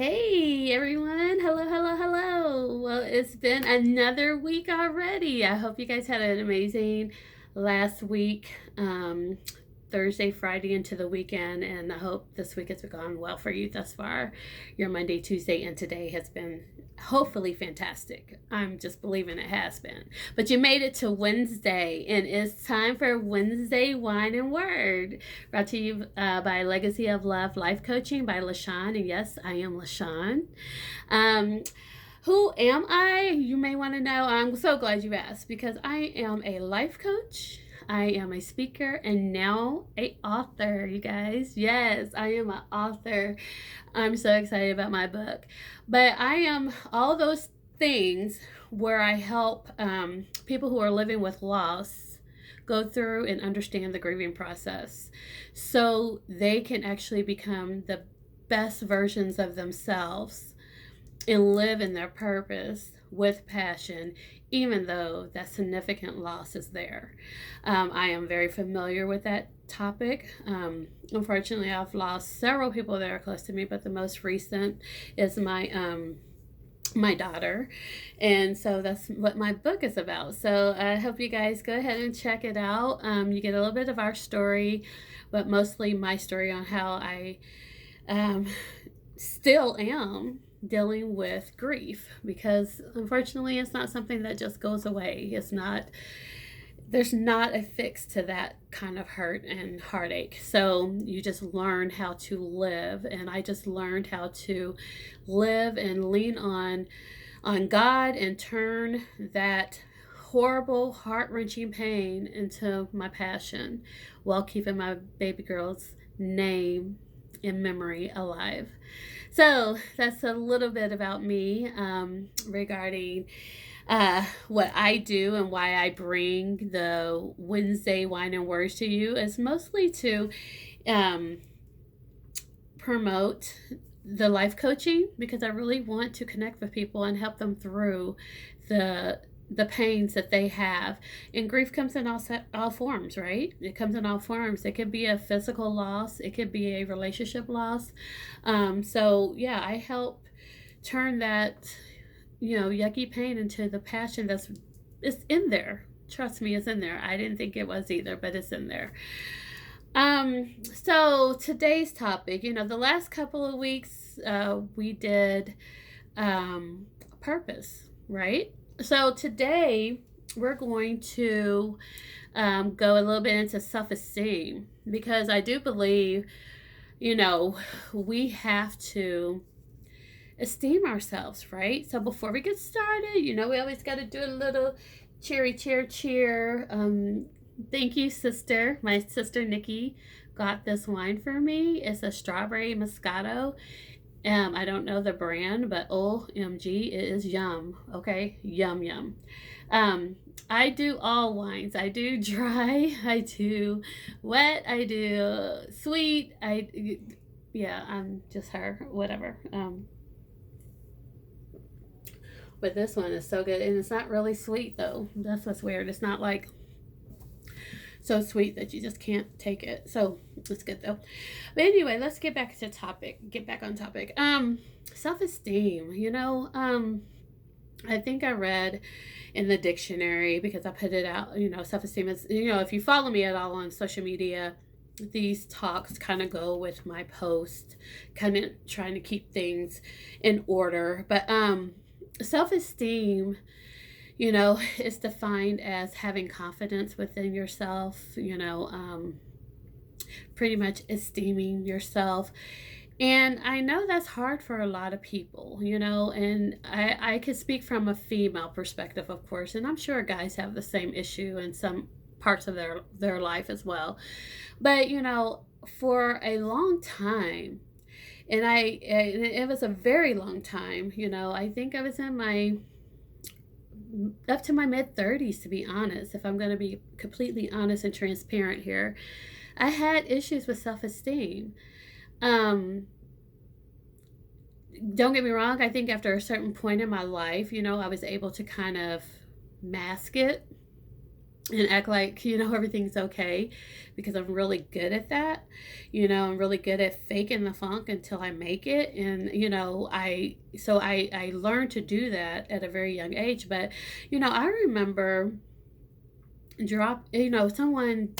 Hey everyone, hello, hello, hello. Well, it's been another week already. I hope you guys had an amazing last week, Thursday, Friday into the weekend, and I hope this week has gone well for you thus far. Your Monday, Tuesday, and today has been hopefully fantastic. I'm just believing it has been. But you made it to Wednesday, and it's time for Wednesday Wine and Word, brought to you by Legacy of Love Life Coaching by LaShawn. And yes, I am LaShawn. Um, who am I? You may want to know. I'm so glad you asked because I am a life coach. I am a speaker and now a author, you guys. Yes, I am an author. I'm so excited about my book. But I am all those things where I help people who are living with loss go through and understand the grieving process so they can actually become the best versions of themselves and live in their purpose with passion, even though that significant loss is there. I am very familiar with that topic. Unfortunately, I've lost several people that are close to me, but the most recent is my daughter, and so that's what my book is about. So I hope you guys go ahead and check it out. You get a little bit of our story, but mostly my story on how I um, still am dealing with grief, because unfortunately it's not something that just goes away. There's not a fix to that kind of hurt and heartache. So you just learn how to live, and I just learned how to live and lean on God and turn that horrible, heart-wrenching pain into my passion while keeping my baby girl's name and memory alive. So that's a little bit about me regarding what I do and why I bring the Wednesday Wine and Words to you is mostly to um, promote the life coaching, because I really want to connect with people and help them through the the pains that they have. And grief comes in all forms, right? It comes in all forms. It could be a physical loss, it could be a relationship loss. So yeah, I help turn that yucky pain into the passion that's it's in there. Trust me, it's in there. I didn't think it was either, but it's in there. So today's topic, the last couple of weeks, we did purpose, right? So today we're going to go a little bit into self-esteem, because I do believe, you know, we have to esteem ourselves, right? So before we get started, we always got to do a little cheery cheer cheer. Thank you, sister. My sister Nikki got this wine for me. It's a strawberry moscato. I don't know the brand, but OMG, it is yum. Okay, yum yum. I do all wines. I do dry. I do wet. I do sweet. Yeah, I'm just her. Whatever. But this one is so good, and it's not really sweet though. That's what's weird. It's not like so sweet that you just can't take it. So it's good though. But anyway, let's get back to topic. Get back on topic. Self-esteem. I think I read in the dictionary, because I put it out. Self-esteem is, if you follow me at all on social media, these talks kind of go with my post, kind of trying to keep things in order. But self-esteem, is defined as having confidence within yourself, pretty much esteeming yourself. And I know that's hard for a lot of people, and I could speak from a female perspective, of course, and I'm sure guys have the same issue in some parts of their life as well. But, for a long time, and it was a very long time, I think I was in my up to my mid 30s, to be honest. If I'm going to be completely honest and transparent here, I had issues with self-esteem. um don't get me wrong, I think after a certain point in my life, I was able to kind of mask it, and act like, everything's okay, because I'm really good at that. I'm really good at faking the funk until I make it. And, I learned to do that at a very young age. But, I remember someone,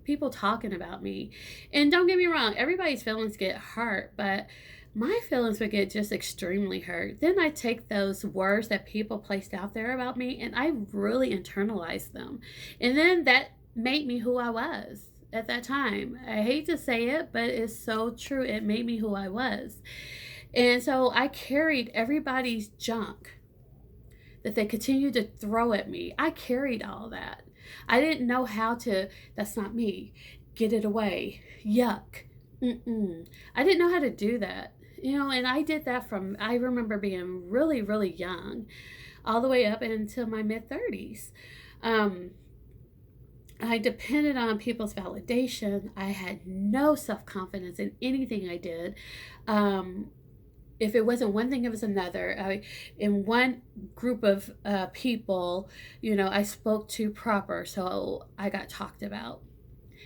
people talking about me. And don't get me wrong, everybody's feelings get hurt, but my feelings would get just extremely hurt. Then I take those words that people placed out there about me and I really internalized them. And then that made me who I was at that time. I hate to say it, but it's so true. It made me who I was. And so I carried everybody's junk that they continued to throw at me. I carried all that. I didn't know how to, that's not me, get it away, yuck. I didn't know how to do that. And I did that I remember being really, really young, all the way up into my mid 30s. I depended on people's validation. I had no self confidence in anything I did. If it wasn't one thing, it was another. In one group of people, I spoke to proper, so I got talked about.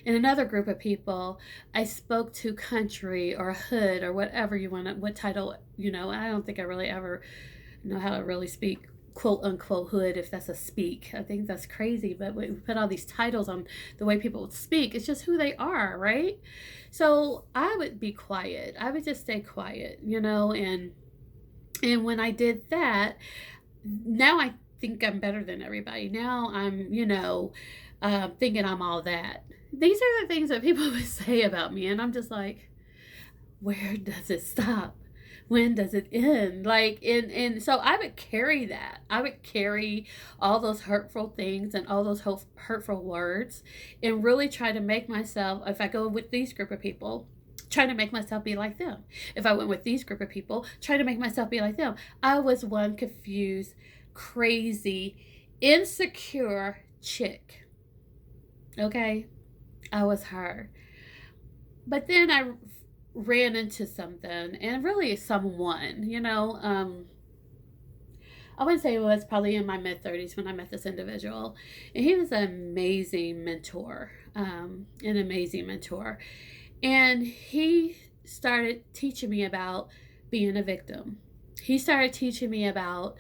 In another group of people, I spoke to country or hood or whatever you want to, what title, I don't think I really ever know how to really speak quote unquote hood, if that's a speak. I think that's crazy, but we put all these titles on the way people would speak. It's just who they are, right? So I would be quiet. I would just stay quiet, and when I did that, now I think I'm better than everybody. Now I'm, thinking I'm all that. These are the things that people would say about me, and I'm just like, where does it stop? When does it end? Like, and so I would carry that. I would carry all those hurtful things and all those hurtful words, and really try to make myself, if I go with these group of people, try to make myself be like them. If I went with these group of people, try to make myself be like them. I was one confused, crazy, insecure chick. Okay? I was her. But then I ran into something, and really someone, I would say it was probably in my mid 30s when I met this individual, and he was an amazing mentor, and he started teaching me about being a victim. He started teaching me about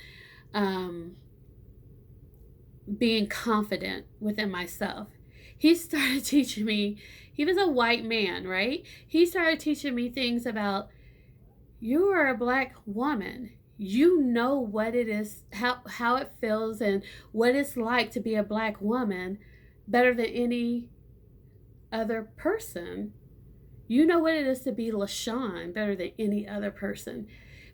being confident within myself. He started teaching me, he was a white man, right? He started teaching me things about, you are a Black woman. You know what it is, how it feels, and what it's like to be a Black woman better than any other person. You know what it is to be LaShawn better than any other person.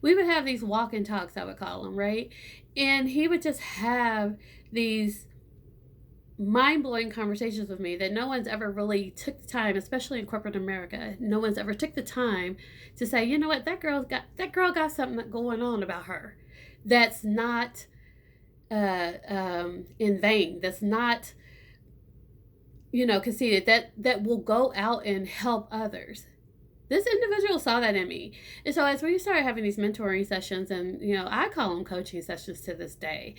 We would have these walk and talks, I would call them, right? And he would just have these mind-blowing conversations with me that no one's ever really took the time, especially in corporate America. No one's ever took the time to say, you know what, that girl got something going on about her that's not in vain, that's not conceited, that will go out and help others. This individual saw that in me. And so as we started having these mentoring sessions, and I call them coaching sessions to this day,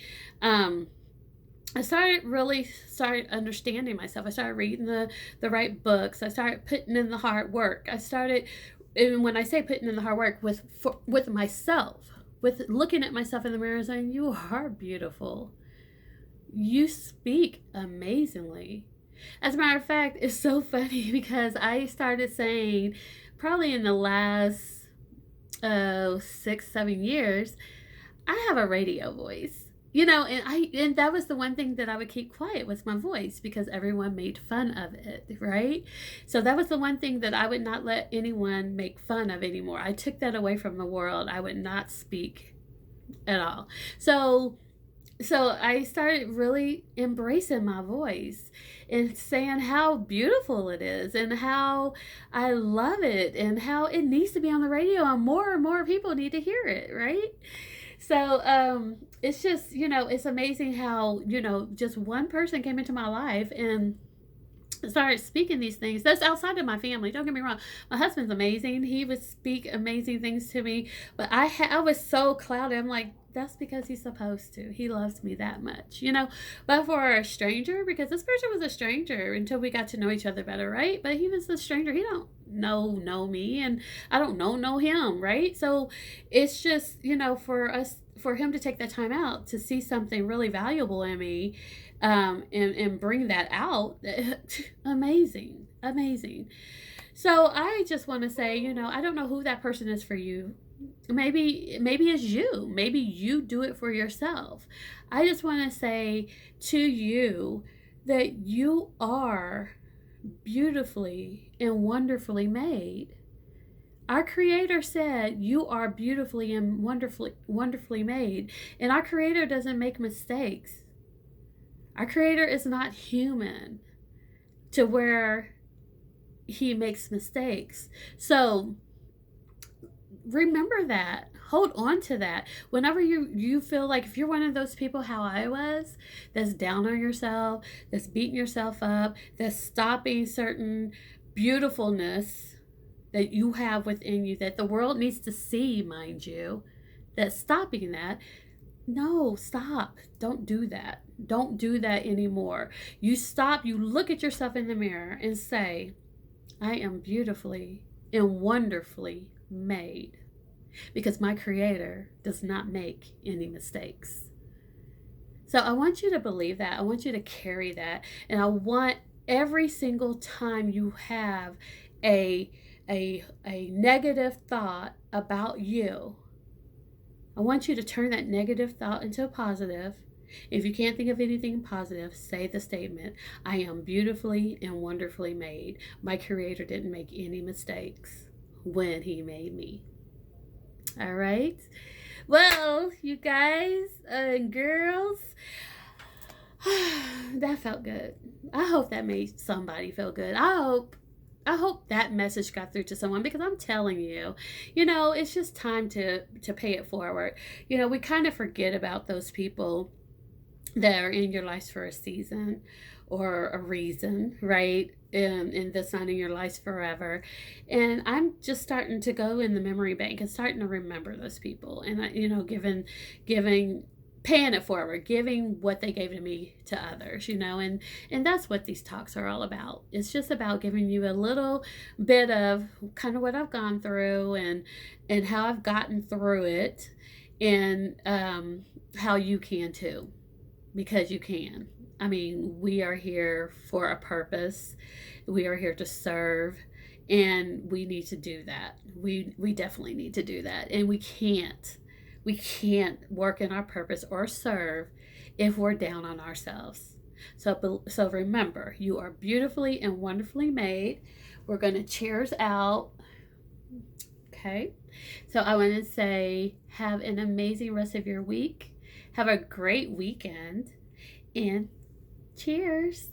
I started understanding myself. I started reading the right books. I started putting in the hard work. And when I say putting in the hard work, with myself, with looking at myself in the mirror and saying, you are beautiful. You speak amazingly. As a matter of fact, it's so funny because I started saying, probably in the last 6-7 years, I have a radio voice. And that was the one thing that I would keep quiet, was my voice, because everyone made fun of it, right? So that was the one thing that I would not let anyone make fun of anymore. I took that away from the world. I would not speak at all. So I started really embracing my voice and saying how beautiful it is and how I love it and how it needs to be on the radio, and more people need to hear it, right? So it's just, it's amazing how, just one person came into my life and started speaking these things. That's outside of my family. Don't get me wrong. My husband's amazing. He would speak amazing things to me. But I was so clouded. I'm like, that's because he's supposed to. He loves me that much, you know. But for a stranger, because this person was a stranger until we got to know each other better, right? But he was a stranger. He don't know me, and I don't know him, right? So it's just, you know, for him to take that time out to see something really valuable in me, and bring that out, amazing, amazing. So I just want to say, you know, I don't know who that person is for you. Maybe it's you. Maybe you do it for yourself. I just want to say to you that you are beautifully and wonderfully made. Our creator said you are beautifully and wonderfully made, and our creator doesn't make mistakes. Our creator is not human to where he makes mistakes. So remember that. Hold on to that. Whenever you feel like, if you're one of those people, how I was, that's down on yourself, that's beating yourself up, that's stopping certain beautifulness that you have within you, that the world needs to see, mind you, that's stopping that. No, stop. Don't do that. Don't do that anymore. You stop, you look at yourself in the mirror and say, I am beautifully and wonderfully made, because my creator does not make any mistakes. So I want you to believe that. I want you to carry that. And I want every single time you have a negative thought about you, I want you to turn that negative thought into a positive. If you can't think of anything positive, say the statement, I am beautifully and wonderfully made. My creator didn't make any mistakes when he made me. All right. Well, you guys and girls, that felt good. I hope that made somebody feel good. I hope that message got through to someone, because I'm telling you, you know, it's just time to pay it forward. You know, we kind of forget about those people that are in your life for a season or a reason, right? And that's not in your life forever. And I'm just starting to go in the memory bank and starting to remember those people, and you know, giving paying it forward, giving what they gave to me to others, you know, and that's what these talks are all about. It's just about giving you a little bit of kind of what I've gone through, and how I've gotten through it, and how you can too, because you can. I mean, we are here for a purpose. We are here to serve, and we need to do that. We definitely need to do that, and we can't work in our purpose or serve if we're down on ourselves. So remember, you are beautifully and wonderfully made. We're going to cheers out. Okay. So I want to say, have an amazing rest of your week. Have a great weekend, and cheers.